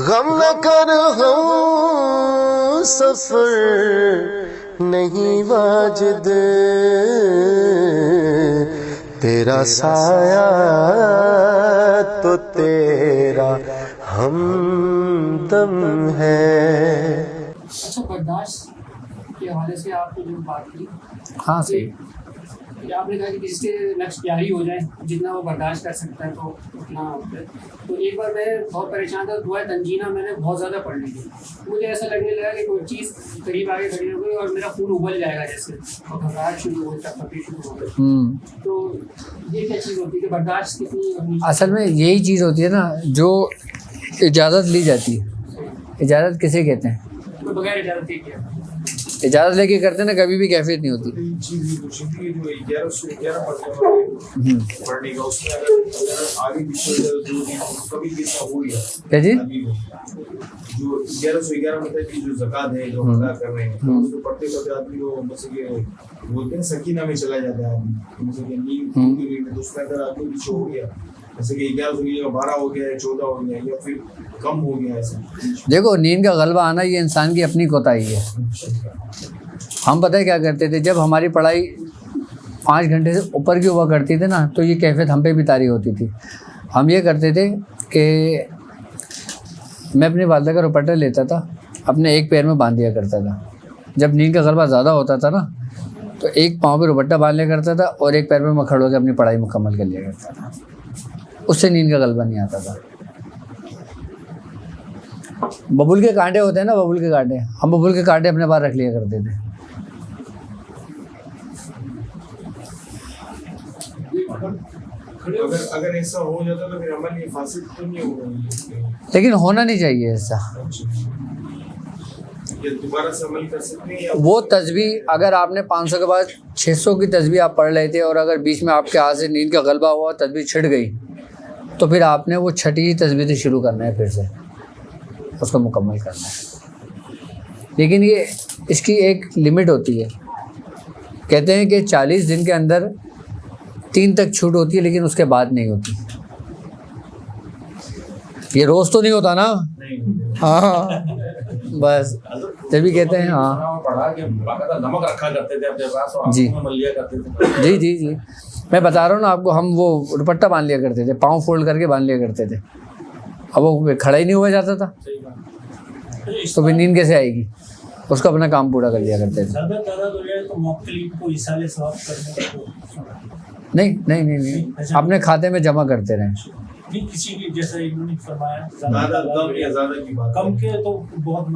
غم نہ کر ہم سفر نہیں واجد، تیرا سایہ تو تیرا ہمدم ہے۔ اچھا، برداشت کے حوالے سے آپ نے جو بات کی، ہاں صحیح، آپ نے کہا کہ کسی سے نقش پیاری ہو جائے، جتنا وہ برداشت کر سکتا ہے تو اتنا ہوتا ہے۔ تو ایک بار میں بہت پریشان تھا، دعائے تنجینہ میں نے بہت زیادہ پڑھ لی تھی، مجھے ایسا لگنے لگا کہ کوئی چیز قریب آگے کھڑی ہو گئی اور میرا خون ابل جائے گا جیسے، اور گھبراہٹ شروع ہو جائے، تھپڑی شروع ہو گئی۔ تو یہ کیا چیز ہوتی ہے کہ برداشت کتنی ہونی چاہیے؟ اصل میں یہی چیز ہوتی ہے نا جو اجازت لی جاتی ہے۔ اجازت کسے کہتے ہیں؟ تو بغیر اجازت کے کیا؟ اجازت لے کے کرتے نا کبھی بھی کیفیت نہیں ہوتی۔ پڑھنے کا اس میں آگے پیچھے کبھی بھی ایسا ہو گیا کیا جی؟ جو 1111 مطلب کی جو زکات ہے جو ادا کر رہے ہیں، اس کو پڑھتے پڑھتے آدمی کو مثلا کہ بولتے ہیں سکینہ میں چلا جاتا ہے آدمی، مثلا کہ نیند میں تو اس میں اگر آدمی پیچھے ہو گیا جیسے کہ 11 ہو گیا 14 ہو گیا یا پھر کم ہو گیا ایسا۔ دیکھو نیند کا غلبہ آنا یہ انسان کی اپنی کوتاہی ہے۔ ہم پتہ ہے کیا کرتے تھے، جب ہماری پڑھائی 5 گھنٹے سے اوپر کی ہوا کرتی تھی نا تو یہ کیفیت ہم پہ بھی طاری ہوتی تھی۔ ہم یہ کرتے تھے کہ میں اپنی والدہ کا دوپٹہ لیتا تھا، اپنے ایک پیر میں باندھ دیا کرتا تھا۔ جب نیند کا غلبہ زیادہ ہوتا تھا نا تو ایک پاؤں پہ دوپٹہ باندھ لیا کرتا تھا اور ایک پیر پہ میں کھڑا ہو کے اپنی پڑھائی مکمل کر لیا کرتا تھا، اس سے نیند کا غلبہ نہیں آتا تھا۔ ببول کے کانٹے ہوتے ہیں نا، ببول کے کانٹے، ہم ببول کے کانٹے اپنے پاس رکھ لیا کرتے تھے۔ اگر ایسا ہو جاتا تو پھر عمل فاسد تو نہیں ہوگا، لیکن ہونا نہیں چاہیے ایسا۔ یہ دوبارہ سے عمل کر سکتے ہیں؟ وہ تسبیح اگر آپ نے 500 کے بعد 600 کی تسبیح آپ پڑھ رہے تھے اور اگر بیچ میں آپ کے ہاتھ سے نیند کا غلبہ ہوا، تسبیح چھٹ گئی، تو پھر آپ نے وہ چھٹی ہی تسبیح سے شروع کرنا ہے، پھر سے اس کو مکمل کرنا ہے۔ لیکن یہ اس کی ایک لمٹ ہوتی ہے، کہتے ہیں کہ 40 دن کے اندر 3 تک چھوٹ ہوتی ہے لیکن اس کے بعد نہیں ہوتی۔ یہ روز تو نہیں ہوتا نا، ہاں بس جبھی کہتے ہیں ہاں نمک رکھا کرتے تھے اپنے پاس اور جی مل لیا کرتے تھے۔ جی جی جی میں بتا رہا ہوں نا آپ کو، ہم وہ دوپٹہ باندھ لیا کرتے تھے، پاؤں فولڈ کر کے باندھ لیا کرتے تھے، اب وہ کھڑا ہی نہیں ہوا جاتا تھا تو پھر نیند کیسے آئے گی؟ اس کو اپنا کام پورا کر لیا کرتے تھے۔ نہیں نہیں نہیں نہیں اپنے کھاتے میں جمع کرتے رہیں۔ کسی کی جیسا انہوں نے فرمایا زیادہ کم یا زیادہ کی بات کم کے تو بہت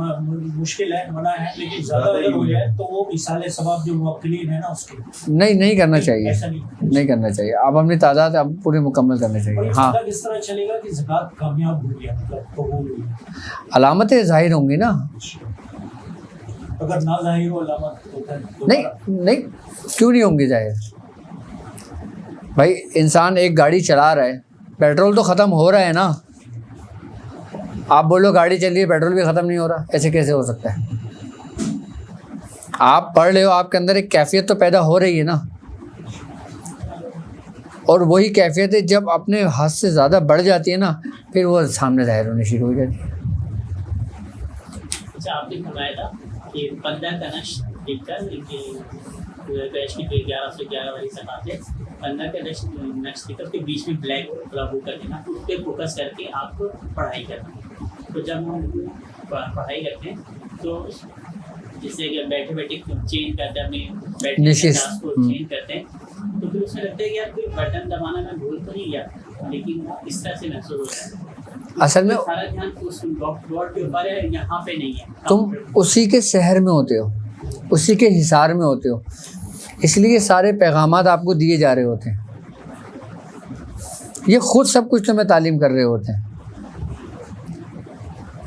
مشکل ہے، منع ہے، لیکن زیادہ اگر ہو جائے تو وہ مثال ثواب جو موکلین ہے نا اس کے نہیں کرنا چاہیے، ایسا نہیں کرنا چاہیے۔ آپ اپنی تعداد اب پوری مکمل کرنا چاہیے۔ ہاں کس طرح چلے گا کہ زکوٰۃ کامیاب ہو گیا، مطلب قبول ہوئی؟ علامتیں ظاہر ہوں گی نا۔ اگر نہ ظاہر ہو علامت ہوتا ہے نہیں کیوں نہیں ہوں گی ظاہر؟ بھائی انسان ایک گاڑی چلا رہا ہے، پیٹرول تو ختم ہو رہا ہے نا، آپ بولو گاڑی چل رہی ہے پیٹرول بھی ختم نہیں ہو رہا، ایسے کیسے ہو سکتا ہے؟ آپ پڑھ رہے ہو، آپ کے اندر ایک کیفیت تو پیدا ہو رہی ہے نا، اور وہی کیفیت جب اپنے ہاتھ سے زیادہ بڑھ جاتی ہے نا پھر وہ سامنے ظاہر ہونے شروع ہو جاتی ہے۔ اچھا، آپ نے فرمایا تھا کہ 15 کا نقش دیکھ کر کہ 1111 والی زکات ہے، 15 کا نقش دیکھ کر کے بیچ میں بلیک ہو کر کے نا اس پہ فوکس کر کے آپ کو پڑھائی کرنا ہے۔ تو جب ہم پڑھائی کرتے ہیں تو جیسے کہ بیٹھے بیٹھے چینج کرتے ہیں، اپنے بیٹھنے کو چینج کرتے ہیں، تو پھر اس میں لگتا ہے کہ یار کوئی بٹن دبانا میں بھول تو نہیں گیا، لیکن اس طرح سے محسوس ہوتا ہے۔ اصل میں سارا دھیان اس بورڈ کے اوپر ہے، یہاں پہ نہیں ہے۔ تم اسی کے شہر میں ہوتے ہو، اسی کے حصار میں ہوتے ہو، اس لیے سارے پیغامات آپ کو دیے جا رہے ہوتے ہیں، یہ خود سب کچھ تمہیں تعلیم کر رہے ہوتے ہیں۔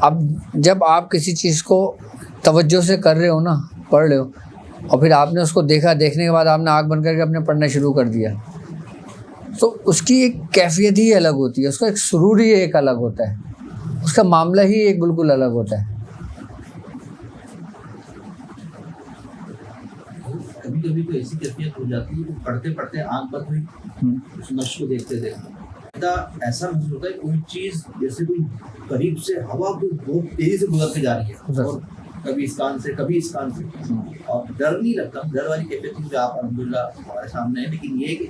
اب جب آپ کسی چیز کو توجہ سے کر رہے ہو نا، پڑھ رہے ہو، اور پھر آپ نے اس کو دیکھا، دیکھنے کے بعد آپ نے آنکھ بند کر کے اپنے پڑھنا شروع کر دیا، تو اس کی ایک کیفیت ہی الگ ہوتی ہے، اس کا ایک سرور ہی ایک الگ ہوتا ہے، اس کا معاملہ ہی ایک بالکل الگ ہوتا ہے۔ کبھی کبھی تو ایسی کیفیت ہو جاتی ہے کہ پڑھتے پڑھتے آنکھ بند ہوئی، اس نقش کو دیکھتے دیکھتے ایسا محسوس ہوتا ہے کوئی چیز جیسے کوئی قریب سے ہوا کو بہت تیزی سے گزر کے جا رہی ہے اور کبھی اس کان سے کبھی اس کان سے, اور ڈر نہیں لگتا. ڈر والی کیفیت مجھے آپ الحمدللہ ہمارے سامنے ہے, لیکن یہ کہ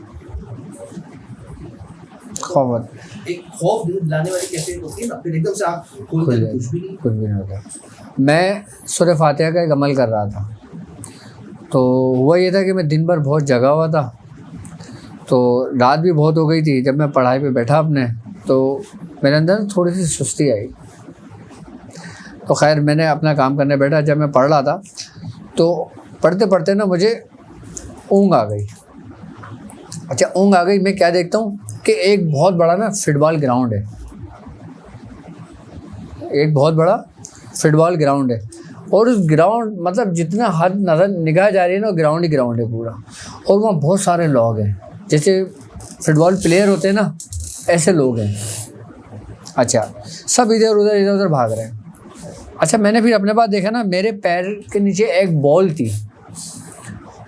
ایک خوف دلانے والی کیفیت ہوتی ہے نا, پھر ایک دم سے آپ کچھ بھی نہیں ہوتا. میں سورہ فاتحہ کا ایک عمل کر رہا تھا, تو ہوا یہ تھا کہ میں دن بھر بہت جگا ہوا تھا, تو رات بھی بہت ہو گئی تھی. جب میں پڑھائی پہ بیٹھا اپنے, تو میرے اندر تھوڑی سی سستی آئی. تو خیر میں نے اپنا کام کرنے بیٹھا. جب میں پڑھ رہا تھا تو پڑھتے پڑھتے نا مجھے اونگ آ گئی. اچھا اونگ آ گئی, میں کیا دیکھتا ہوں کہ ایک بہت بڑا نا فٹ بال گراؤنڈ ہے, ایک بہت بڑا فٹ بال گراؤنڈ ہے, اور اس گراؤنڈ مطلب جتنا حد نظر نگاہ جا رہی ہے نا, گراؤنڈ ہی گراؤنڈ ہے پورا, اور وہاں بہت سارے لوگ ہیں جیسے فٹ بال پلیئر ہوتے ہیں نا, ایسے لوگ ہیں. اچھا سب ادھر ادھر بھاگ رہے ہیں. اچھا میں نے پھر اپنے پاس دیکھا نا, میرے پیر کے نیچے ایک بال تھی,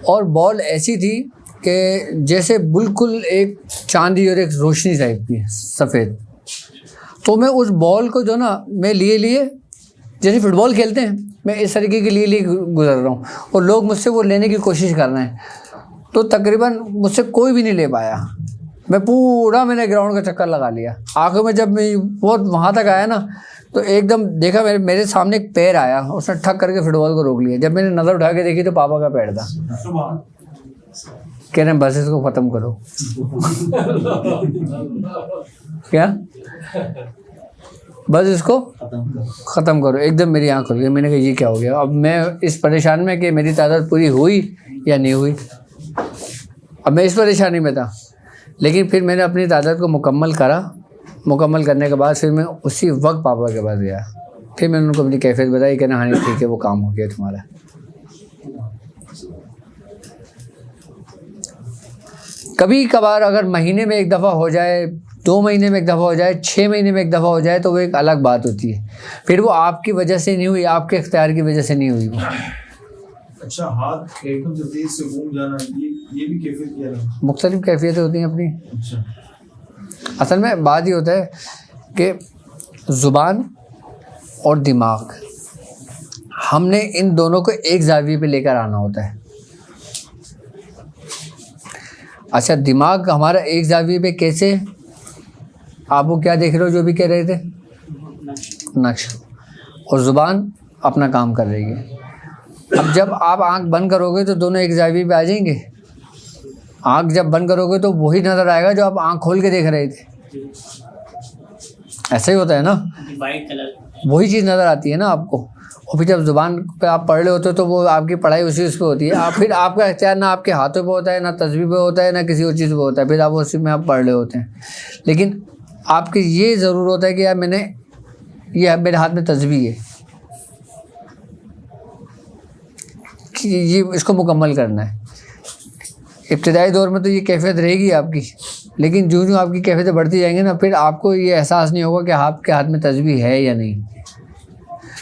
اور بال ایسی تھی کہ جیسے بالکل ایک چاندی اور ایک روشنی ٹائپ کی سفید. تو میں اس بال کو جو نا میں لیے جیسے فٹ بال کھیلتے ہیں, میں اس طریقے کے لیے گزر رہا ہوں, اور لوگ مجھ سے وہ لینے کی کوشش کر رہے ہیں. تو تقریباً مجھ سے کوئی بھی نہیں لے پایا. میں نے گراؤنڈ کا چکر لگا لیا. آخر میں جب میں بہت وہاں تک آیا نا, تو ایک دم دیکھا میرے سامنے ایک پیر آیا, اس نے ٹھک کر کے فٹ بال کو روک لیا. جب میں نے نظر اٹھا کے دیکھی تو پاپا کا پیر تھا. کہہ رہے ہیں بس اس کو ختم کرو. کیا بس اس کو ختم کرو. ایک دم میری آنکھ کھل گئی. میں نے کہا یہ کیا ہو گیا. اب میں اس پریشان میں کہ میری تعداد پوری ہوئی یا نہیں ہوئی. اب میں اس پریشانی میں تھا, لیکن پھر میں نے اپنی تعداد کو مکمل کرا. مکمل کرنے کے بعد پھر میں اسی وقت پاپا کے پاس گیا. پھر میں نے ان کو اپنی کیفیت بتائی کہ ہاں ٹھیک ہے وہ کام ہو گیا تمہارا. کبھی کبھار اگر مہینے میں ایک دفعہ ہو جائے, 2 مہینے میں ایک دفعہ ہو جائے, 6 مہینے میں ایک دفعہ ہو جائے, تو وہ ایک الگ بات ہوتی ہے. پھر وہ آپ کی وجہ سے نہیں ہوئی, آپ کے اختیار کی وجہ سے نہیں ہوئی وہ. اچھا ہاتھ ایک دم سے تیز سے گھوم جانا, یہ بھی کیفیت کیا ہے؟ مختلف کیفیتیں ہوتی ہیں اپنی. اچھا اصل میں بات یہ ہوتا ہے کہ زبان اور دماغ, ہم نے ان دونوں کو ایک زاویے پہ لے کر آنا ہوتا ہے. اچھا دماغ ہمارا ایک زاویے پہ کیسے, آپ وہ کیا دیکھ رہے ہو جو بھی کہہ رہے تھے, نقش, اور زبان اپنا کام کر رہی ہے. اب جب آپ آنکھ بند کرو گے تو دونوں ایک زاویے پہ آ جائیں گے. آنکھ جب بند کرو گے تو وہی نظر آئے گا جو آپ آنکھ کھول کے دیکھ رہے تھے. ایسا ہی ہوتا ہے نا, وہی چیز نظر آتی ہے نا آپ کو. اور پھر جب زبان پہ آپ پڑھ رہے ہوتے ہو تو وہ آپ کی پڑھائی اسی اس پہ ہوتی ہے. پھر آپ کا اختیار نہ آپ کے ہاتھوں پہ ہوتا ہے, نہ تصویر پہ ہوتا ہے, نہ کسی اور چیز پہ ہوتا ہے. پھر آپ اسی میں آپ پڑھ رہے ہوتے ہیں. لیکن آپ کی یہ ضرور ہوتا ہے کہ یار میں نے یہ میرے ہاتھ میں تصویر ہے کہ یہ اس کو مکمل کرنا ہے. ابتدائی دور میں تو یہ کیفیت رہے گی آپ کی, لیکن جو آپ کی کیفیتیں بڑھتی جائیں گے نا, پھر آپ کو یہ احساس نہیں ہوگا کہ آپ کے ہاتھ میں تصویر ہے یا نہیں.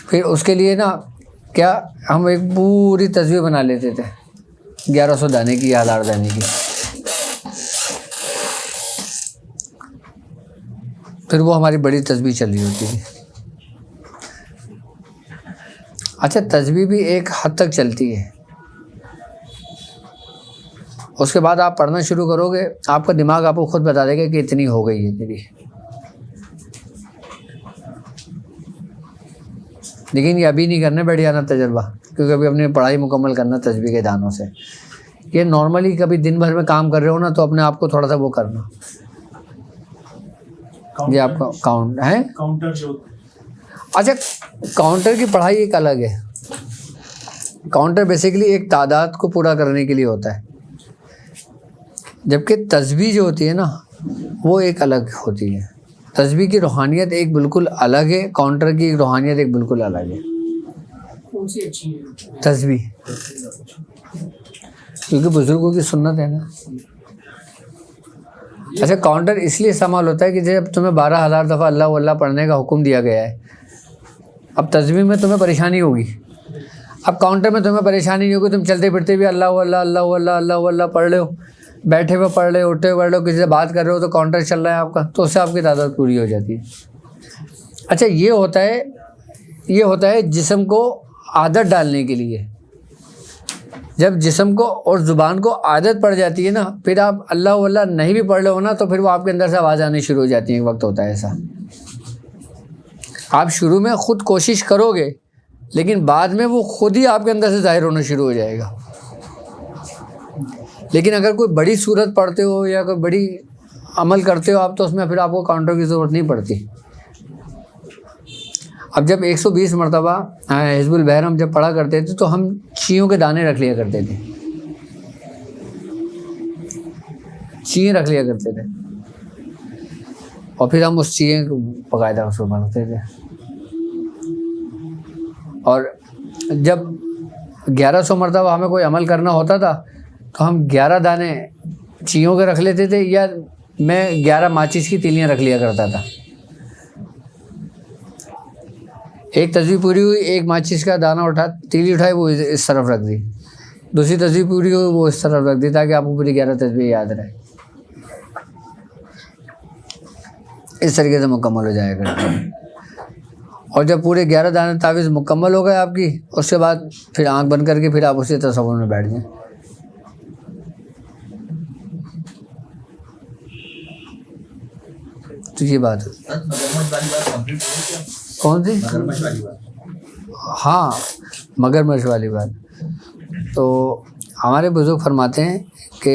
پھر اس کے لیے نا کیا ہم ایک پوری تصویر بنا لیتے تھے 1100 دانے کی یا 1000 دانے کی. پھر وہ ہماری بڑی تصویر چل رہی ہوتی تھی. اچھا تصویر بھی ایک حد تک چلتی ہے, اس کے بعد آپ پڑھنا شروع کرو گے, آپ کا دماغ آپ کو خود بتا دے گا کہ اتنی ہو گئی ہے میری. لیکن یہ ابھی نہیں کرنے بیٹھ جانا تجربہ, کیونکہ ابھی اپنی پڑھائی مکمل کرنا تصویر کے دانوں سے. یہ نارملی کبھی دن بھر میں کام کر رہے ہو نا, تو اپنے آپ کو تھوڑا سا وہ کرنا. یہ آپ کا کاؤنٹ ہے کاؤنٹر جو. اچھا کاؤنٹر کی پڑھائی ایک الگ ہے. کاؤنٹر بیسیکلی ایک تعداد کو پورا کرنے کے لیے ہوتا ہے, جبکہ تصویر جو ہوتی ہے نا وہ ایک الگ ہوتی ہے. تصویر کی روحانیت ایک بالکل الگ ہے, کاؤنٹر کی روحانیت ایک بالکل الگ ہے. کون سی اچھی ہے تصویر, کیونکہ بزرگوں کی سنت ہے نا. اچھا کاؤنٹر اس لیے استعمال ہوتا ہے کہ جب تمہیں 12,000 دفعہ اللہ اللہ پڑھنے کا حکم دیا گیا ہے, اب تصویر میں تمہیں پریشانی ہوگی. اب کاؤنٹر میں تمہیں پریشانی نہیں ہوگی, تم چلتے پھرتے بھی اللہ اللہ اللہ اللہ اللہ اللہ پڑھ رہے ہو. بیٹھے ہوئے پڑھ رہے ہو, اٹھے ہوئے پڑھ رہے ہو, کسی سے بات کر رہے ہو تو کاؤنٹر چل رہا ہے آپ کا, تو اس سے آپ کی تعداد پوری ہو جاتی ہے. اچھا یہ ہوتا ہے جسم کو عادت ڈالنے کے لیے. جب جسم کو اور زبان کو عادت پڑ جاتی ہے نا, پھر آپ اللہ واللہ نہیں بھی پڑھ رہے ہو نا, تو پھر وہ آپ کے اندر سے آواز آنی شروع ہو جاتی ہے. ایک وقت ہوتا ہے ایسا, آپ شروع میں خود کوشش کرو گے لیکن بعد میں وہ خود ہی آپ کے اندر سے ظاہر ہونا شروع ہو جائے گا. لیکن اگر کوئی بڑی صورت پڑھتے ہو یا کوئی بڑی عمل کرتے ہو آپ, تو اس میں پھر آپ کو کاؤنٹر کی ضرورت نہیں پڑتی. اب جب 120 مرتبہ حزب البحر ہم جب پڑھا کرتے تھے تو ہم چیوں کے دانے رکھ لیا کرتے تھے, چییں رکھ لیا کرتے تھے, اور پھر ہم اس چییں کو باقاعدہ اس کو بناتے تھے. اور جب 1100 مرتبہ ہمیں کوئی عمل کرنا ہوتا تھا تو ہم 11 دانے چیوں کے رکھ لیتے تھے, یا میں 11 ماچس کی تیلیاں رکھ لیا کرتا تھا. ایک تصویر پوری ہوئی, ایک ماچس کا دانہ تیلی اٹھائی, وہ اس طرف رکھ دی. دوسری تصویر پوری ہوئی, وہ اس طرف رکھ دی, تاکہ آپ کو پوری 11 تصویر یاد رہے. اس طریقے سے مکمل ہو جائے گا. اور جب پورے 11 دانے تعویذ مکمل ہو گئے آپ کی, اس کے بعد پھر آنکھ بند کر کے پھر آپ اسی تصور میں بیٹھ جائیں. تو یہ بات ہے. کون سی؟ ہاں, مگرمچھ والی بات. تو ہمارے بزرگ فرماتے ہیں کہ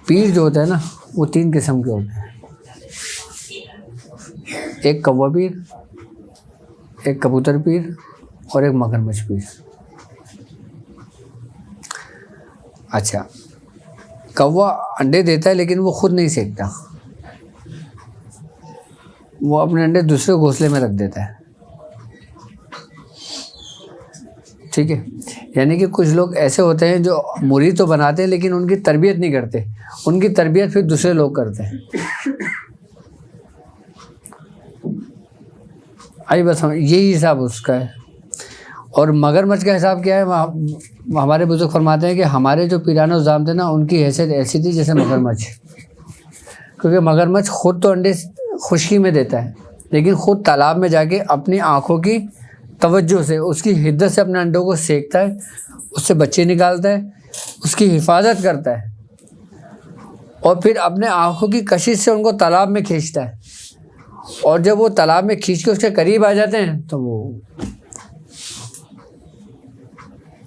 پیر جو ہوتا ہے نا, وہ 3 قسم کے ہوتے ہیں. ایک کوا پیر, ایک کبوتر پیر, اور ایک مگرمچھ پیر. اچھا, کوا انڈے دیتا ہے لیکن وہ خود نہیں سینکتا, وہ اپنے انڈے دوسرے گھونسلے میں رکھ دیتا ہے. ٹھیک ہے, یعنی کہ کچھ لوگ ایسے ہوتے ہیں جو مرید تو بناتے ہیں لیکن ان کی تربیت نہیں کرتے, ان کی تربیت پھر دوسرے لوگ کرتے ہیں. آئی بس یہی حساب اس کا ہے. اور مگرمچھ کا حساب کیا ہے؟ ہمارے بزرگ فرماتے ہیں کہ ہمارے جو پیران الزام تھے نا, ان کی حیثیت ایسی تھی جیسے مگرمچھ. کیونکہ مگرمچھ خود تو انڈے خشکی میں دیتا ہے, لیکن خود تالاب میں جا کے اپنی آنکھوں کی توجہ سے, اس کی حدت سے اپنے انڈوں کو سینکتا ہے, اس سے بچے نکالتا ہے, اس کی حفاظت کرتا ہے, اور پھر اپنے آنکھوں کی کشش سے ان کو تالاب میں کھینچتا ہے. اور جب وہ تالاب میں کھینچ کے اس کے قریب آ جاتے ہیں تو وہ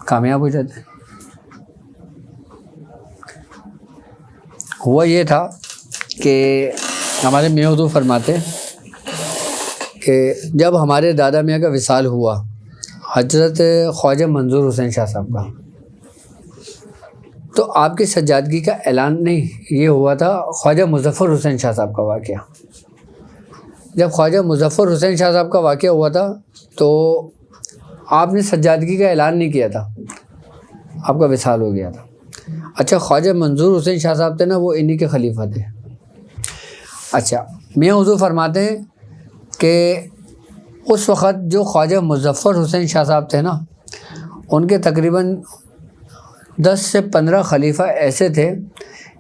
کامیاب ہو جاتے ہیں. ہوا یہ تھا کہ ہمارے میاں حضور فرماتے کہ جب ہمارے دادا میاں کا وصال ہوا, حضرت خواجہ منظور حسین شاہ صاحب کا, تو آپ کی سجادگی کا اعلان نہیں, یہ ہوا تھا خواجہ مظفر حسین شاہ صاحب کا واقعہ. جب خواجہ مظفر حسین شاہ صاحب کا واقعہ ہوا تھا تو آپ نے سجادگی کا اعلان نہیں کیا تھا, آپ کا وصال ہو گیا تھا. اچھا, خواجہ منظور حسین شاہ صاحب تھے نا, وہ انہی کے خلیفہ تھے. اچھا, میاں حضور فرماتے ہیں کہ اس وقت جو خواجہ مظفر حسین شاہ صاحب تھے نا, ان کے تقریباً 10 سے 15 خلیفہ ایسے تھے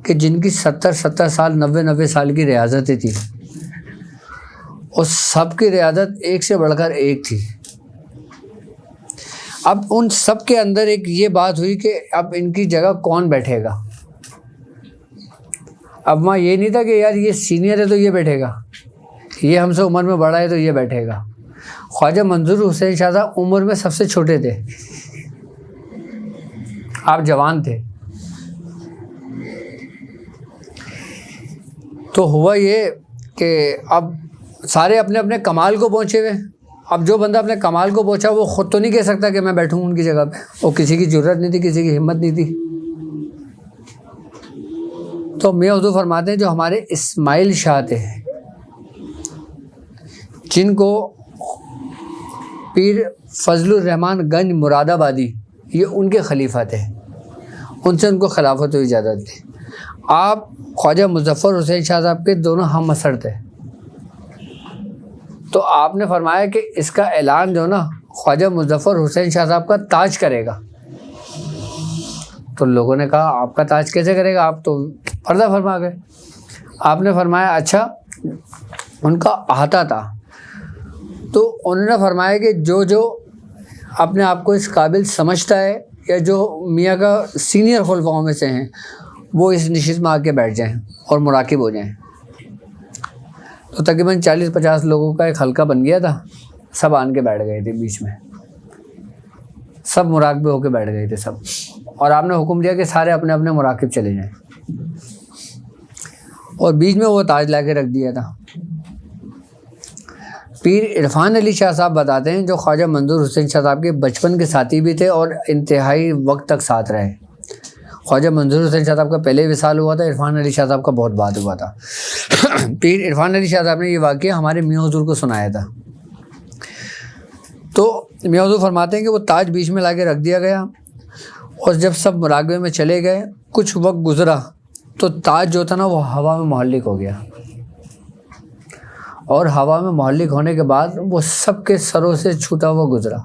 کہ جن کی 70 سال 90 سال کی ریاضتیں تھیں, اور سب کی ریاضت ایک سے بڑھ کر ایک تھی. اب ان سب کے اندر ایک یہ بات ہوئی کہ اب ان کی جگہ کون بیٹھے گا. اب وہاں یہ نہیں تھا کہ یار یہ سینئر ہے تو یہ بیٹھے گا, یہ ہم سے عمر میں بڑا ہے تو یہ بیٹھے گا. خواجہ منظور حسین شاہ صاحب عمر میں سب سے چھوٹے تھے, آپ جوان تھے. تو ہوا یہ کہ اب سارے اپنے اپنے کمال کو پہنچے ہوئے. اب جو بندہ اپنے کمال کو پہنچا وہ خود تو نہیں کہہ سکتا کہ میں بیٹھوں ان کی جگہ پہ, وہ کسی کی ضرورت نہیں تھی, کسی کی ہمت نہیں تھی. تو میاں حضور فرماتے ہیں جو ہمارے اسماعیل شاہ تھے, جن کو پیر فضل الرحمان گنج مراد آبادی, یہ ان کے خلیفہ تھے, ان سے ان کو خلافت و اجازت تھی. آپ خواجہ مظفر حسین شاہ صاحب کے دونوں ہم عصر تھے. تو آپ نے فرمایا کہ اس کا اعلان جو نا خواجہ مظفر حسین شاہ صاحب کا تاج کرے گا. تو لوگوں نے کہا آپ کا تاج کیسے کرے گا, آپ تو پردہ فرما گئے. آپ نے فرمایا اچھا ان کا احاطہ تھا, تو انہوں نے فرمایا کہ جو اپنے آپ کو اس قابل سمجھتا ہے یا جو میاں کا سینئر خلفاؤں میں سے ہیں وہ اس نشست میں آ کے بیٹھ جائیں اور مراقب ہو جائیں. تو تقریباً 40-50 لوگوں کا ایک حلقہ بن گیا تھا, سب آن کے بیٹھ گئے تھے بیچ میں, سب مراقبے ہو کے بیٹھ گئے تھے سب, اور آپ نے حکم دیا کہ سارے اپنے اپنے مراقب چلے جائیں, اور بیچ میں وہ تاج لا کے رکھ دیا تھا. پیر عرفان علی شاہ صاحب بتاتے ہیں, جو خواجہ منظور حسین شاہ صاحب کے بچپن کے ساتھی بھی تھے اور انتہائی وقت تک ساتھ رہے. خواجہ منظور حسین شاہ صاحب کا پہلے وصال ہوا تھا, عرفان علی شاہ صاحب کا بہت بعد ہوا تھا. پیر عرفان علی شاہ صاحب نے یہ واقعہ ہمارے میاں حضور کو سنایا تھا. تو میاں حضور فرماتے ہیں کہ وہ تاج بیچ میں لا کے رکھ دیا گیا, اور جب سب مراقبے میں چلے گئے, کچھ وقت گزرا تو تاج جو تھا نا وہ ہوا میں معلق ہو گیا, اور ہوا میں معلق ہونے کے بعد وہ سب کے سروں سے چھوٹا ہوا گزرا,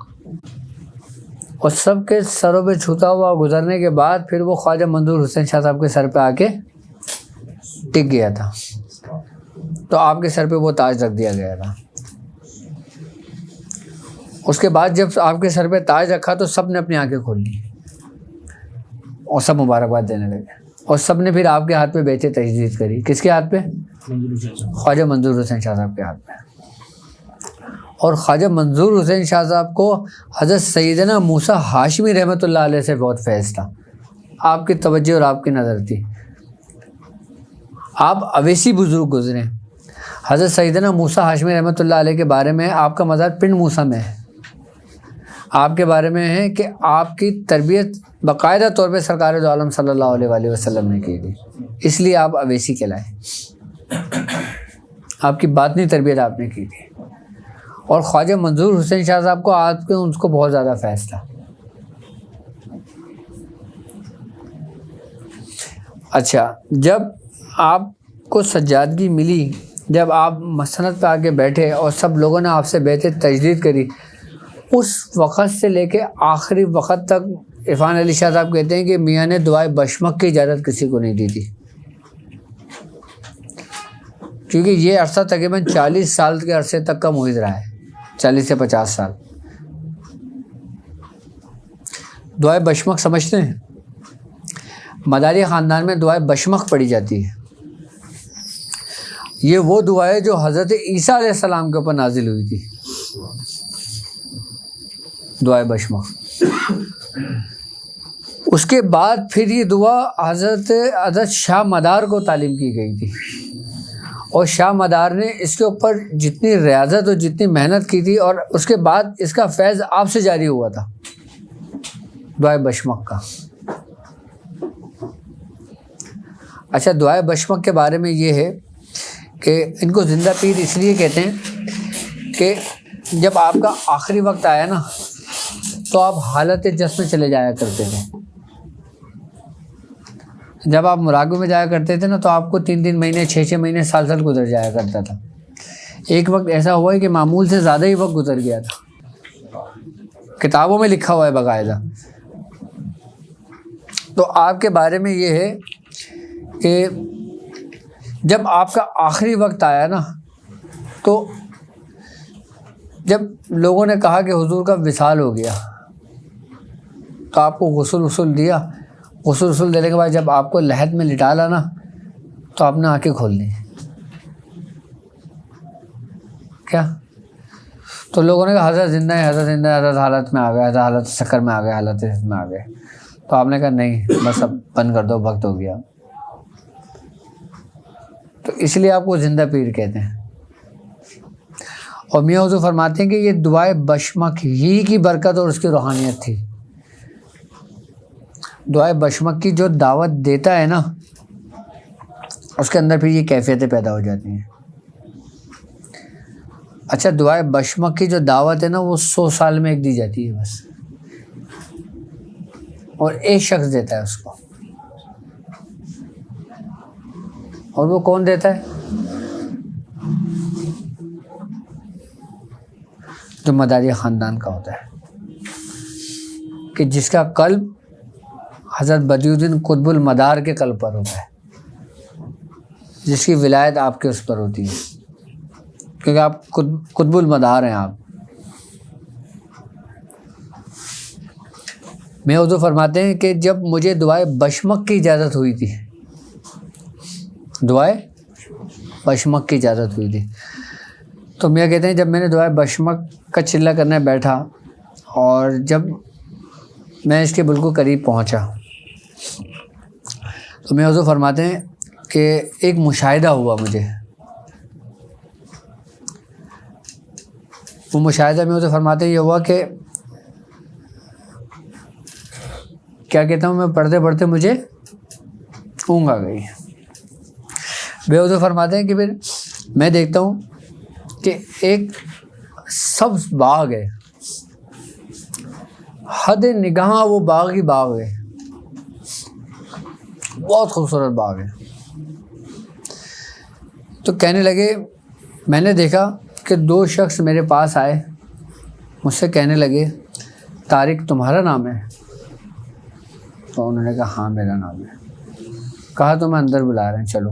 اور سب کے سروں پہ چھوٹا ہوا گزرنے کے بعد پھر وہ خواجہ منظور حسین شاہ صاحب کے سر پہ آ کے ٹک گیا تھا. تو آپ کے سر پہ وہ تاج رکھ دیا گیا تھا. اس کے بعد جب آپ کے سر پہ تاج رکھا تو سب نے اپنی آنکھیں کھول لی اور سب مبارکباد دینے لگے, اور سب نے پھر آپ کے ہاتھ پہ بیعت تجدید کری. کس کے ہاتھ پہ؟ خواجہ منظور حسین شاہ صاحب کے ہاتھ پہ. اور خواجہ منظور حسین شاہ صاحب کو حضرت سیدنا موسیٰ ہاشمی رحمۃ اللہ علیہ سے بہت فیض تھا, آپ کی توجہ اور آپ کی نظر تھی. آپ اویسی بزرگ گزرے, حضرت سیدنا موسیٰ ہاشمی رحمۃ اللہ علیہ کے بارے میں آپ کا مزار پنڈ موسیٰ میں ہے. آپ کے بارے میں ہے کہ آپ کی تربیت باقاعدہ طور پہ سرکار دو عالم صلی اللہ علیہ وآلہ وسلم نے کی تھی, اس لیے آپ اویسی کہلائے. آپ کی باطنی تربیت آپ نے کی تھی. اور خواجہ منظور حسین شاہ صاحب کو آپ کے ان کو بہت زیادہ فیض تھا. اچھا, جب آپ کو سجادگی ملی, جب آپ مسند پہ آ کے بیٹھے اور سب لوگوں نے آپ سے بیعت تجدید کری, اس وقت سے لے کے آخری وقت تک عرفان علی شاہ صاحب کہتے ہیں کہ میاں نے دعائے بشمک کی اجازت کسی کو نہیں دی تھی, کیونکہ یہ عرصہ تقریباً 40 سال کے عرصے تک کا محیط رہا ہے, 40 سے 50 سال. دعائے بشمک سمجھتے ہیں؟ مداری خاندان میں دعائے بشمک پڑھی جاتی ہے. یہ وہ دعا ہے جو حضرت عیسیٰ علیہ السلام کے اوپر نازل ہوئی تھی, دعائے بشمک. اس کے بعد پھر یہ دعا حضرت شاہ مدار کو تعلیم کی گئی تھی, اور شاہ مدار نے اس کے اوپر جتنی ریاضت اور جتنی محنت کی تھی, اور اس کے بعد اس کا فیض آپ سے جاری ہوا تھا دعائے بشمک کا. اچھا, دعائے بشمک کے بارے میں یہ ہے کہ ان کو زندہ پیر اس لیے کہتے ہیں کہ جب آپ کا آخری وقت آیا نا تو آپ حالت جس میں چلے جایا کرتے تھے. جب آپ مراقبے میں جایا کرتے تھے نا تو آپ کو 3 مہینے 6 مہینے سال گزر جایا کرتا تھا. ایک وقت ایسا ہوا ہے کہ معمول سے زیادہ ہی وقت گزر گیا تھا, کتابوں میں لکھا ہوا ہے باقاعدہ. تو آپ کے بارے میں یہ ہے کہ جب آپ کا آخری وقت آیا نا تو جب لوگوں نے کہا کہ حضور کا وصال ہو گیا تو آپ کو غسل دیا. غسل دینے کے بعد جب آپ کو لحد میں لٹالا نا تو آپ نے آنکھیں کھول لی. کیا؟ تو لوگوں نے کہا حضرت زندہ ہے, حضرت حالت میں آ گئے, حضرت حالت سکر میں آ گئے, حالت میں آ گئے. تو آپ نے کہا نہیں, بس اب بند کر دو, وقت ہو گیا. تو اس لیے آپ کو زندہ پیر کہتے ہیں. اور میاں حضور فرماتے ہیں کہ یہ دعائے بشمک ہی کی برکت اور اس کی روحانیت تھی. دعائے بشمک کی جو دعوت دیتا ہے نا اس کے اندر پھر یہ کیفیتیں پیدا ہو جاتی ہیں. اچھا, دعائے بشمک کی جو دعوت ہے نا وہ 100 سال میں ایک دی جاتی ہے بس, اور ایک شخص دیتا ہے اس کو. اور وہ کون دیتا ہے؟ جو مداری خاندان کا ہوتا ہے, کہ جس کا قلب حضرت بدی الدین قطب المدار کے قلب پر ہوتا ہے، جس کی ولایت آپ کے اس پر ہوتی ہے، کیونکہ آپ قطب المدار ہیں آپ۔ میں حضور فرماتے ہیں کہ جب مجھے دعائے بشمک کی اجازت ہوئی تھی، دعائے بشمک کی اجازت ہوئی تھی، تو میاں کہتے ہیں جب میں نے دعائے بشمک کا چلہ کرنے بیٹھا اور جب میں اس کے بالکل قریب پہنچا تو میاں حضور فرماتے ہیں کہ ایک مشاہدہ ہوا مجھے، وہ مشاہدہ میں حضور فرماتے ہیں یہ ہوا کہ کیا کہتا ہوں میں، پڑھتے پڑھتے مجھے اونگ آ گئی۔ بے حضور فرماتے ہیں کہ پھر میں دیکھتا ہوں کہ ایک سبز باغ ہے، حد نگاہ وہ باغ ہی باغ ہے، بہت خوبصورت باغ ہے۔ تو کہنے لگے، میں نے دیکھا کہ 2 شخص میرے پاس آئے، مجھ سے کہنے لگے طارق تمہارا نام ہے؟ تو انہوں نے کہا ہاں میرا نام ہے۔ کہا تو میں اندر بلا رہے ہیں، چلو۔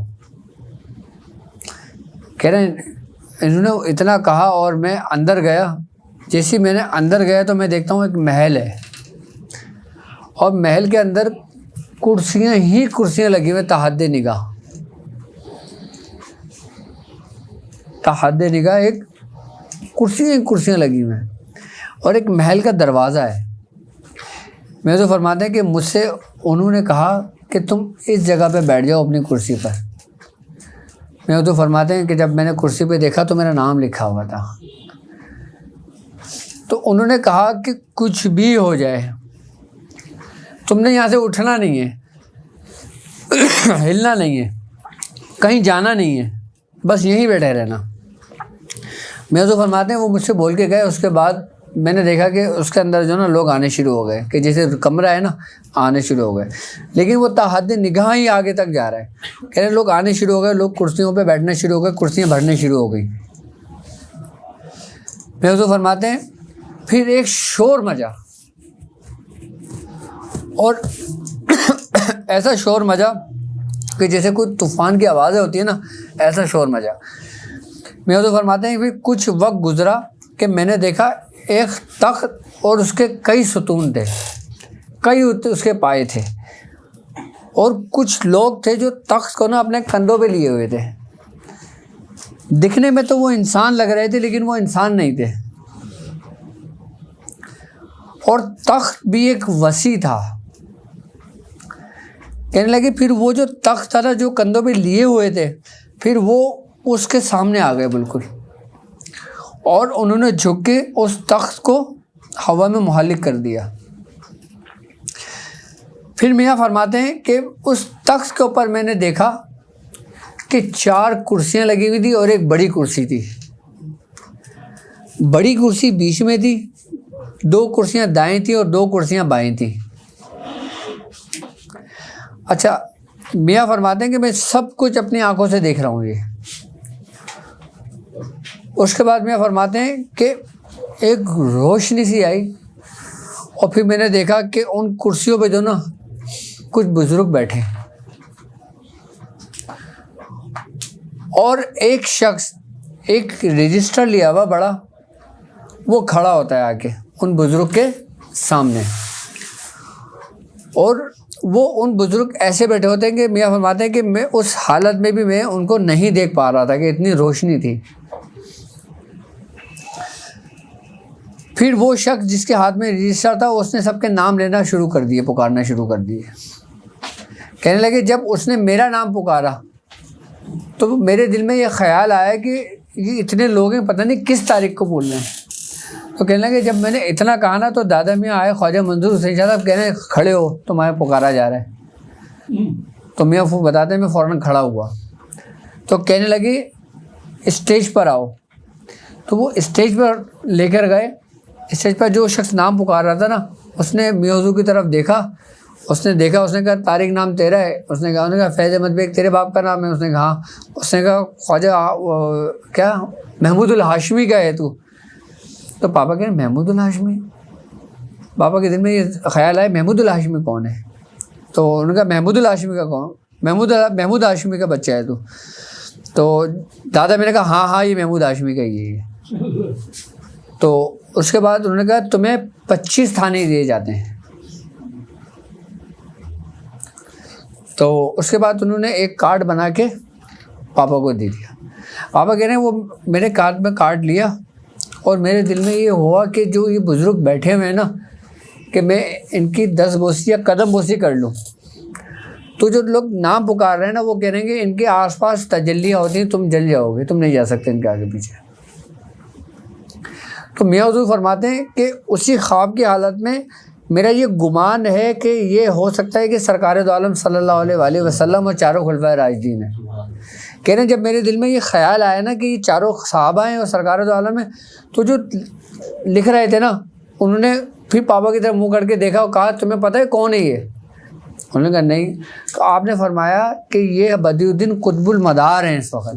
کہہ رہے ہیں انہوں نے اتنا کہا اور میں اندر گیا، جیسے میں نے اندر گیا تو میں دیکھتا ہوں ایک محل ہے، اور محل کے اندر کرسیاں ہی کرسیاں لگی ہوئے تحد نگاہ، تحد نگاہ ایک کرسیاں لگی ہوئے ہیں، اور ایک محل کا دروازہ ہے۔ میں تو فرماتے ہیں کہ مجھ سے انہوں نے کہا کہ تم اس جگہ پہ بیٹھ جاؤ اپنی کرسی پر۔ میں تو فرماتے ہیں کہ جب میں نے کرسی پہ دیکھا تو میرا نام لکھا ہوا تھا، تو انہوں نے کہا کہ کچھ بھی ہو جائے تم نے یہاں سے اٹھنا نہیں ہے، ہلنا نہیں ہے، کہیں جانا نہیں ہے، بس یہیں بیٹھے رہنا۔ میں تو فرماتے ہیں وہ مجھ سے بول کے گئے، اس کے بعد میں نے دیکھا کہ اس کے اندر جو نا لوگ آنے شروع ہو گئے، کہ جیسے کمرہ ہے نا آنے شروع ہو گئے، لیکن وہ تحد نگاہ ہی آگے تک جا رہا ہے۔ کہہ رہے لوگ آنے شروع ہو گئے، لوگ کرسیوں پہ بیٹھنا شروع ہو گئے، کرسیاں بھرنے شروع ہو گئی۔ میں حضور فرماتے ہیں پھر ایک شور مچا، اور ایسا شور مچا کہ جیسے کوئی طوفان کی آوازیں ہوتی ہیں نا، ایسا شور مچا۔ میں حضور فرماتے ہیں پھر کچھ وقت گزرا کہ میں نے دیکھا ایک تخت اور اس کے کئی ستون تھے، کئی اس کے پائے تھے، اور کچھ لوگ تھے جو تخت کو نا اپنے کندھوں پہ لیے ہوئے تھے۔ دکھنے میں تو وہ انسان لگ رہے تھے لیکن وہ انسان نہیں تھے، اور تخت بھی ایک وسیع تھا۔ کہنے لگے پھر وہ جو تخت تھا نا جو کندھوں پہ لیے ہوئے تھے، پھر وہ اس کے سامنے آ گئے بالکل، اور انہوں نے جھک کے اس تخت کو ہوا میں محلق کر دیا۔ پھر میاں فرماتے ہیں کہ اس تخت کے اوپر میں نے دیکھا کہ 4 کرسیاں لگی ہوئی تھی اور ایک بڑی کرسی تھی۔ بڑی کرسی بیچ میں تھی، 2 کرسیاں دائیں تھیں اور 2 کرسیاں بائیں تھیں۔ اچھا، میاں فرماتے ہیں کہ میں سب کچھ اپنی آنکھوں سے دیکھ رہا ہوں یہ۔ اس کے بعد میاں فرماتے ہیں کہ ایک روشنی سی آئی، اور پھر میں نے دیکھا کہ ان کرسیوں پہ جو نا کچھ بزرگ بیٹھے، اور ایک شخص ایک رجسٹر لیا ہوا بڑا، وہ کھڑا ہوتا ہے آ کے ان بزرگ کے سامنے، اور وہ ان بزرگ ایسے بیٹھے ہوتے ہیں کہ میاں فرماتے ہیں کہ میں اس حالت میں بھی میں ان کو نہیں دیکھ پا رہا تھا کہ اتنی روشنی تھی۔ پھر وہ شخص جس کے ہاتھ میں رجسٹر تھا اس نے سب کے نام لینا شروع کر دیے، پکارنا شروع کر دیے۔ کہنے لگے جب اس نے میرا نام پکارا تو میرے دل میں یہ خیال آیا کہ یہ اتنے لوگ ہیں، پتہ نہیں کس تاریخ کو بولنا ہے۔ تو کہنے لگے جب میں نے اتنا کہا نا تو دادا میاں آئے، خواجہ منظور حسین شاہ صاحب کہنے کھڑے ہو، تمہیں پکارا جا رہا ہے۔ تو میاں بتاتے ہیں میں فوراً کھڑا ہوا، تو کہنے لگے اسٹیج پر آؤ۔ تو وہ اسٹیج پر لے کر گئے۔ اسٹیج پر جو شخص نام پکار رہا تھا نا، اس نے میاں حضور کی طرف دیکھا، اس نے کہا طارق نام تیرا ہے؟ اس نے کہا فیض احمد بیگ تیرے باپ کا نام ہے؟ اس نے کہا ہاں۔ اس نے کہا خواجہ کیا محمود الہاشمی کا ہے تو؟ تو پاپا کہہ رہے محمود الہاشمی؟ پاپا کے دل میں یہ خیال آیا محمود الہاشمی کون ہے؟ تو ان کا محمود الہاشمی کا کون؟ محمود ہاشمی کا بچہ ہے تو دادا میں نے کہا ہاں یہ محمود ہاشمی کا ہی ہے. تو اس کے بعد انہوں نے کہا تمہیں 25 تھانے دیے جاتے ہیں. تو اس کے بعد انہوں نے ایک کارڈ بنا کے پاپا کو دے دیا. پاپا کہہ رہے ہیں وہ میرے کارڈ میں کارڈ لیا اور میرے دل میں یہ ہوا کہ جو یہ بزرگ بیٹھے ہوئے ہیں نا کہ میں ان کی 10 بوسی یا قدم بوسی کر لوں. تو جو لوگ نام پکار رہے ہیں نا وہ کہہ رہے ہیں کہ ان کے آس پاس تجلیاں ہوتی ہیں, تم جل جاؤ گے, تم نہیں جا سکتے ان کے آگے پیچھے. تو میاں حضور فرماتے ہیں کہ اسی خواب کی حالت میں میرا یہ گمان ہے کہ یہ ہو سکتا ہے کہ سرکار دو عالم صلی اللہ علیہ وآلہ وسلم اور چاروں خلفائے راشدین ہیں. کہہ رہے ہیں جب میرے دل میں یہ خیال آیا نا کہ یہ چاروں صحابہ ہیں اور سرکار دو عالم ہیں, تو جو لکھ رہے تھے نا انہوں نے پھر پاپا کی طرف منہ کر کے دیکھا اور کہا تمہیں پتہ ہے کون ہے یہ؟ انہوں نے کہا نہیں. تو آپ نے فرمایا کہ یہ بدیع الدین قطب المدار ہیں اس وقت,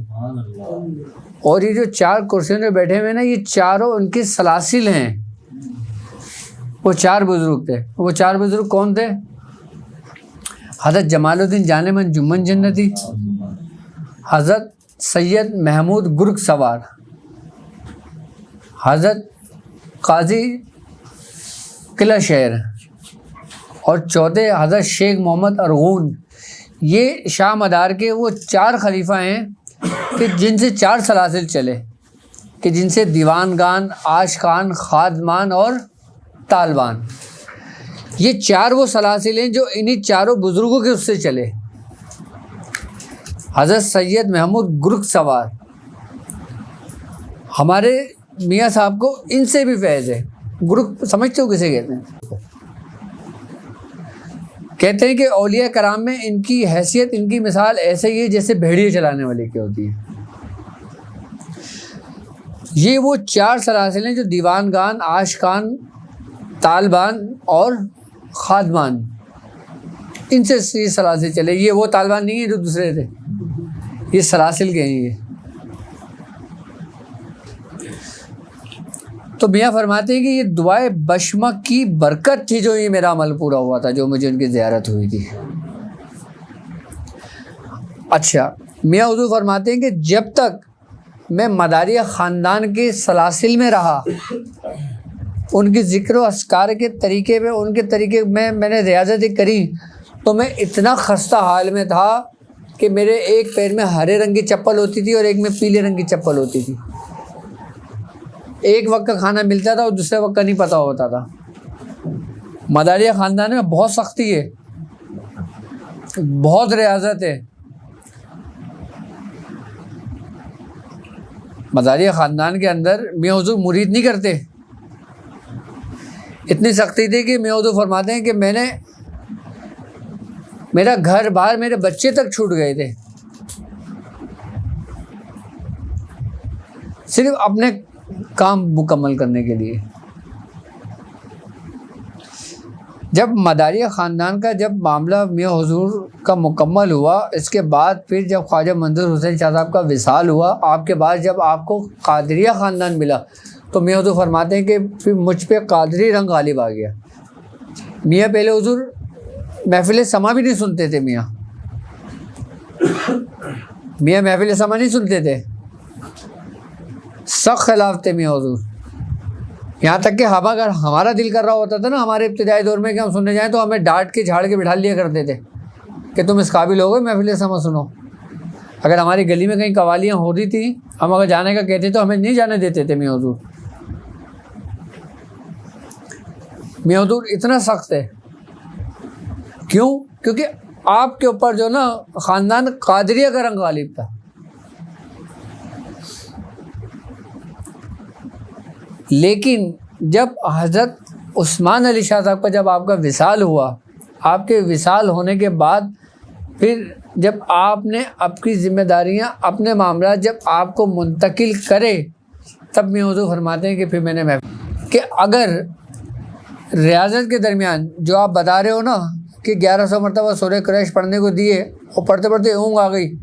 اور یہ جو 4 کرسیوں میں بیٹھے ہوئے نا یہ چاروں ان کی سلاسل ہیں. وہ 4 بزرگ تھے. وہ 4 بزرگ کون تھے؟ حضرت جمال الدین جان من جمن جنتی, حضرت سید محمود گرگ سوار, حضرت قاضی قلعہ شہر, اور چوتھے حضرت شیخ محمد ارغون. یہ شاہ مدار کے وہ 4 خلیفہ ہیں کہ جن سے 4 سلاسل چلے, کہ جن سے دیوان گان, عاشقان, خادمان اور طالبان. یہ 4 وہ سلاسل ہیں جو انہی 4 بزرگوں کے اس سے چلے. حضرت سید محمود گرگ سوار ہمارے میاں صاحب کو ان سے بھی فیض ہے. گرگ سمجھتے ہو کسے کہتے ہیں؟ کہتے ہیں کہ اولیاء کرام میں ان کی حیثیت, ان کی مثال ایسے ہی ہے جیسے بھیڑیے چلانے والے کی ہوتی ہے. یہ وہ 4 سلاسل ہیں جو دیوان گان, عاشقان, طالبان اور خادمان, ان سے یہ سلاسل چلے. یہ وہ طالبان نہیں ہیں جو دوسرے تھے, یہ سلاسل کے ہیں یہ. تو میاں فرماتے ہیں کہ یہ دعائے بشمک کی برکت تھی جو یہ میرا عمل پورا ہوا تھا, جو مجھے ان کی زیارت ہوئی تھی. اچھا, میاں حضور فرماتے ہیں کہ جب تک میں مداریہ خاندان کے سلاسل میں رہا, ان کی ذکر و اذکار کے طریقے میں, ان کے طریقے میں نے ریاضتیں کری, تو میں اتنا خستہ حال میں تھا کہ میرے ایک پیر میں ہرے رنگ کی چپل ہوتی تھی اور ایک میں پیلے رنگ کی چپل ہوتی تھی. ایک وقت کا کھانا ملتا تھا اور دوسرے وقت کا نہیں پتہ ہوتا تھا. مداریہ خاندان میں بہت سختی ہے, بہت ریاضت ہے. مداریہ خاندان کے اندر میاں حضور مرید نہیں کرتے. اتنی سختی تھی کہ میاں حضور فرماتے ہیں کہ میرا گھر باہر میرے بچے تک چھوٹ گئے تھے, صرف اپنے کام مکمل کرنے کے لیے. جب مداریہ خاندان کا جب معاملہ میاں حضور کا مکمل ہوا, اس کے بعد پھر جب خواجہ منظور حسین شاہ صاحب کا وصال ہوا, آپ کے بعد جب آپ کو قادریہ خاندان ملا, تو میاں حضور فرماتے ہیں کہ پھر مجھ پہ قادری رنگ غالب آ گیا. میاں پہلے حضور محفل سما بھی نہیں سنتے تھے. میاں محفل سما نہیں سنتے تھے, سخت خلاف تھے میاں حضور. یہاں تک کہ اگر ہمارا دل کر رہا ہوتا تھا نا ہمارے ابتدائی دور میں کہ ہم سننے جائیں, تو ہمیں ڈانٹ کے جھاڑ کے بٹھا لیا کرتے تھے کہ تم اس قابل ہو گئے محفل سما سنو. اگر ہماری گلی میں کہیں قوالیاں ہو رہی تھیں, ہم اگر جانے کا کہتے تو ہمیں نہیں جانے دیتے تھے میاں حضور. میاں حضور اتنا سخت ہے. کیوں؟ کیونکہ آپ کے اوپر جو نا خاندان قادریہ کا رنگ غالب تھا. لیکن جب حضرت عثمان علی شاہ صاحب کا جب آپ کا وصال ہوا, آپ کے وصال ہونے کے بعد پھر جب آپ نے اپنی ذمہ داریاں, اپنے معاملات جب آپ کو منتقل کرے, تب میاں حضور فرماتے ہیں کہ پھر میں نے کہ اگر ریاضت کے درمیان جو آپ بتا رہے ہو نا کہ 1100 مرتبہ سورہ قریش پڑھنے کو دیے اور پڑھتے پڑھتے اونگ آ گئی,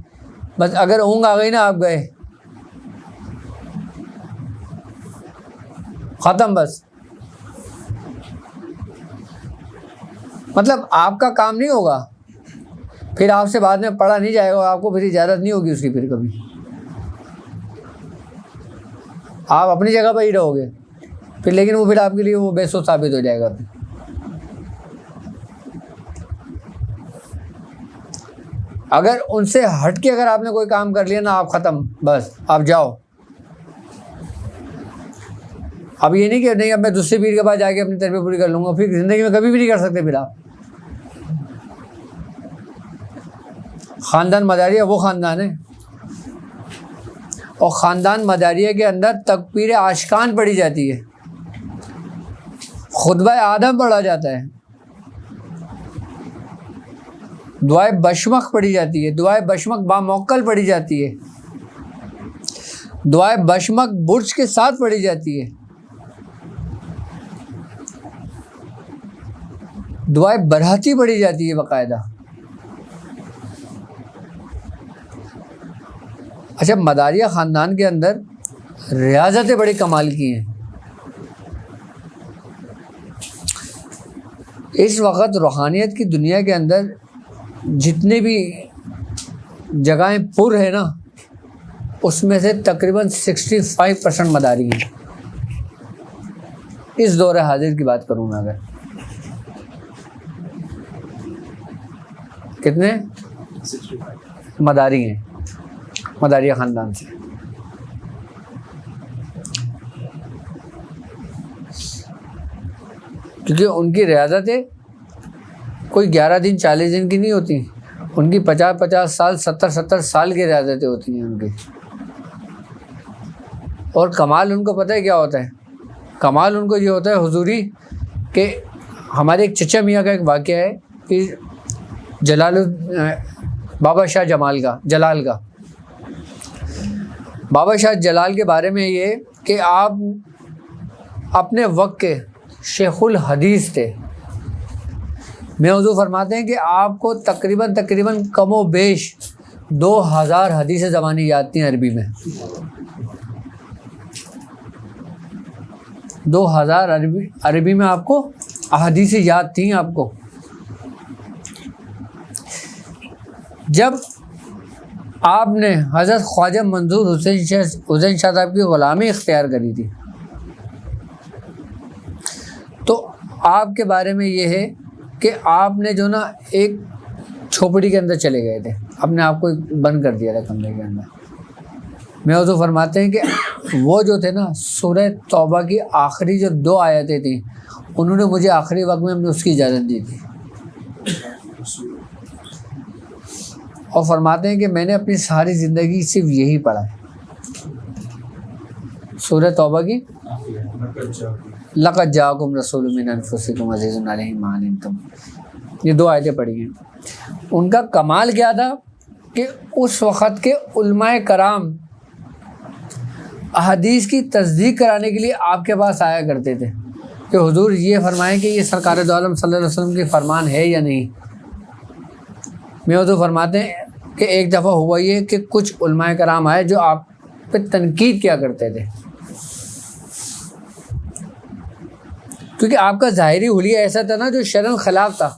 بس اگر اونگ آ گئی نا آپ گئے, ختم. بس مطلب آپ کا کام نہیں ہوگا، پھر آپ سے بعد میں پڑھا نہیں جائے گا، آپ کو پھر اجازت نہیں ہوگی اس کی پھر کبھی، آپ اپنی جگہ پہ ہی رہو گے پھر، لیکن وہ پھر آپ کے لیے وہ بے سود ثابت ہو جائے گا پھر۔ اگر ان سے ہٹ کے اگر آپ نے کوئی کام کر لیا نا، آپ ختم، بس آپ جاؤ۔ اب یہ نہیں کہ نہیں اب میں دوسرے پیر کے پاس جا کے اپنی تربیت پوری کر لوں گا، پھر زندگی میں کبھی بھی نہیں کر سکتے پھر آپ۔ خاندان مداریہ وہ خاندان ہے، اور خاندان مداریہ کے اندر تکبیر عاشقان پڑھی جاتی ہے، خطبہ آدم پڑھا جاتا ہے، دعائے بشمق پڑھی جاتی ہے، دعائے بشمق باموکل پڑھی جاتی ہے، دعائے بشمق برج کے ساتھ پڑھی جاتی ہے، دعائے برہتی پڑھی جاتی ہے باقاعدہ۔ اچھا، مداریہ خاندان کے اندر ریاضتیں بڑی کمال کی ہیں۔ اس وقت روحانیت کی دنیا کے اندر جتنے بھی جگہیں پر ہے نا، اس میں سے تقریباً 65% مداری ہیں۔ اس دور حاضر کی بات کروں میں، اگر کتنے مداری ہیں مداریہ خاندان سے۔ کیونکہ ان کی ریاضتیں کوئی 11 دن 40 دن کی نہیں ہوتی، ان کی 50 سال 70 سال کی ریاضتیں ہوتی ہیں ان کی۔ اور کمال ان کو پتہ ہے کیا ہوتا ہے؟ کمال ان کو یہ ہوتا ہے حضوری، کہ ہمارے ایک چچا میاں کا ایک واقعہ ہے کہ بابا شاہ جلال کا بابا شاہ جلال کے بارے میں یہ کہ آپ اپنے وقت کے شیخ الحدیث تھے۔ میں حضور فرماتے ہیں کہ آپ کو تقریباً کم و بیش 2000 حدیث زبانی یاد تھیں عربی میں، 2000 عربی میں آپ کو احادیث یاد تھیں آپ کو۔ جب آپ نے حضرت خواجہ منظور حسین شاہ صاحب کی غلامی اختیار کری تھی، تو آپ کے بارے میں یہ ہے کہ آپ نے جو نا ایک جھوپڑی کے اندر چلے گئے تھے، اپنے آپ کو بند کر دیا تھا کمرے کے اندر۔ میں حضور فرماتے ہیں کہ وہ جو تھے نا، سورہ توبہ کی آخری جو 2 آیتیں تھیں، انہوں نے مجھے آخری وقت میں اس کی اجازت دی تھی، اور فرماتے ہیں کہ میں نے اپنی ساری زندگی صرف یہی پڑھا ہے، سورہ توبہ کی لقد جاءکم رسول من انفسکم عزیز علیہ ما عنتم، یہ 2 آیتیں پڑھی ہیں۔ ان کا کمال کیا تھا کہ اس وقت کے علماء کرام احادیث کی تصدیق کرانے کے لیے آپ کے پاس آیا کرتے تھے کہ حضور یہ فرمائیں کہ یہ سرکار دو عالم صلی اللہ علیہ وسلم کی فرمان ہے یا نہیں۔ میں حضور فرماتے ہیں کہ ایک دفعہ ہوا یہ کہ کچھ علماء کرام آئے جو آپ پہ تنقید کیا کرتے تھے، کیونکہ آپ کا ظاہری حلیہ ایسا تھا نا جو شرعاً خلاف تھا۔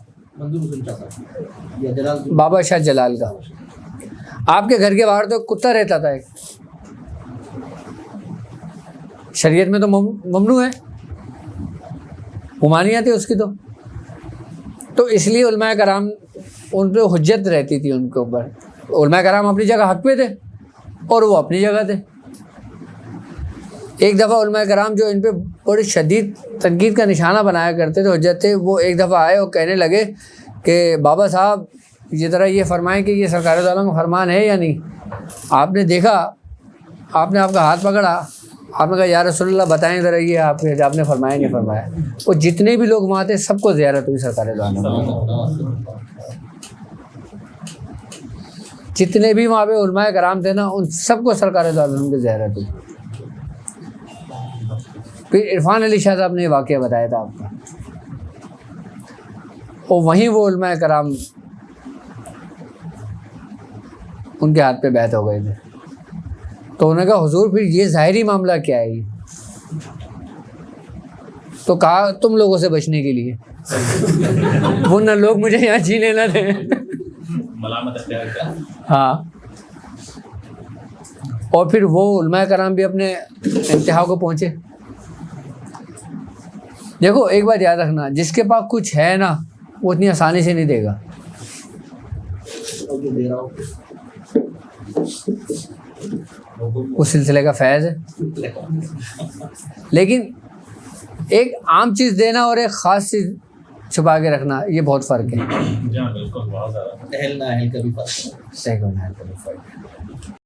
بابا شاہ جلال کا آپ کے گھر کے باہر تو کتا رہتا تھا ایک، شریعت میں تو ممنوع ہے، ممانعت تھی اس کی، تو اس لیے علماء کرام ان پہ حجت رہتی تھی ان کے اوپر۔ علماء کرام اپنی جگہ حق پہ تھے اور وہ اپنی جگہ تھے۔ ایک دفعہ علماء کرام جو ان پہ بڑی شدید تنقید کا نشانہ بنایا کرتے تھے، حجت تھے، وہ ایک دفعہ آئے اور کہنے لگے کہ بابا صاحب یہ ذرا یہ فرمائیں کہ یہ سرکار دو عالم کا فرمان ہے یا نہیں۔ آپ نے دیکھا، آپ نے آپ کا ہاتھ پکڑا، آپ نے کہا یا رسول اللہ بتائیں ذرا یہ آپ نے فرمایا نہیں فرمایا۔ وہ جتنے بھی لوگ وہاں تھے سب کو زیارت ہوئی سرکار دو عالم، جتنے بھی وہاں پہ علماء کرام تھے نا ان سب کو سرکار دو عالم کی زیارت ہوئی۔ پھر عرفان علی شاہ صاحب نے یہ واقعہ بتایا تھا آپ کا، اور وہیں وہ علماء کرام ان کے ہاتھ پہ بیعت ہو گئے تھے۔ تو انہوں نے کہا حضور پھر یہ ظاہری معاملہ کیا ہے؟ تو کہا تم لوگوں سے بچنے کے لیے، ورنہ لوگ مجھے یہاں جینے نہ دیں. ملامت اختیار کر. ہاں. اور پھر وہ علماء کرام بھی اپنے انتہا کو پہنچے. دیکھو ایک بات یاد رکھنا، جس کے پاس کچھ ہے نا وہ اتنی آسانی سے نہیں دے گا. اس سلسلے کا فیض ہے. لیکن ایک عام چیز دینا اور ایک خاص چیز چھپا کے رکھنا، یہ بہت فرق ہے. جہاں بالکل بہت زیادہ اہل نہ اہل کا بھی فرق ہے. صحیح.